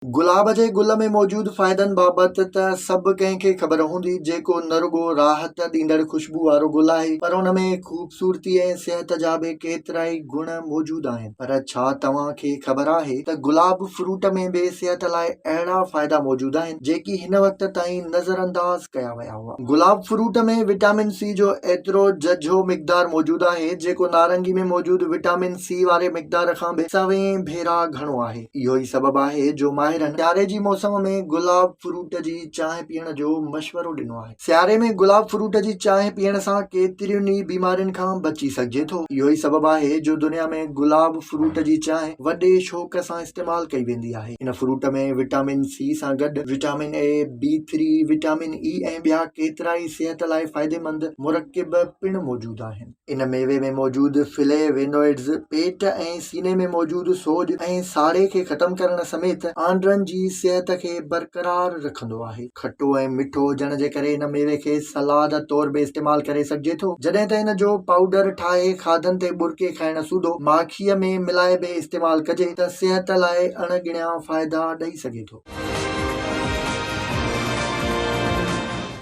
गुलाब जे गुल में मौजूद फ़ाइदनि बाबति त सभु कंहिंखे ख़बर हूंदी। जेको न रुॻो राहत ॾींदड़ ख़ुशबू वारो गुल आहे, पर उन में ख़ूबसूरती ऐं सिहत जा बि केतिरा ई गुण मौजूद आहिनि। पर छा तव्हांखे ख़बर आहे त गुलाब फ्रूट में बि सिहत लाइ अहिड़ा फ़ाइदा मौजूद आहिनि जेकी हिन वक़्त ताईं नज़रअंदाज कया विया हुआ। गुलाब फ्रूट में विटामिन सी जो एतिरो झझो मिक़दार मौजूद आहे जेको नारंगी में मौजूद विटामिन सी वारे मिक़दार खां बि 100 भेरा घणो आहे। इहो ई सबबु आहे जो सियारे जी मौसम में गुलाब फ्रूट जी चांहि पीअण जो मशवरो ॾिनो आहे। सियारे में गुलाब फ्रूट जी चांहि पीअण सां केतिरियुनि ई बीमारियुनि खां बची सघिजे थो। इहो ई सबबु आहे जो दुनिया में गुलाब फ्रूट जी चांहि वॾे शौक़ सां इस्तेमाल कई वेंदी आहे। इन फ्रूट में विटामिन सी सां गॾु vitamin A, B3, vitamin E ऐं ॿिया केतिरा ई सिहत लाइ फ़ाइदेमंद मुरकिब पिणु मौजूद आहिनि। इन मेवे में मौजूद फ्लेवोनॉइड्स पेट ऐं सीने में मौजूद सोज ऐं साड़े खे ख़तम करण समेत आंडरनि जी सिहत खे बरक़रार रखंदो आहे। खटो ऐं मिठो हुजण जे करे इन मेवे खे सलाद तौर बि इस्तेमाल करे सघिजे थो। जॾहिं त इन जो पाउडर ठाहे खाधनि ते बुरके खाइण सूधो माखीअ में मिलाए बि इस्तेमाल कजे त सिहत लाइ अणगिणिया फ़ाइदा ॾेई सघे थो।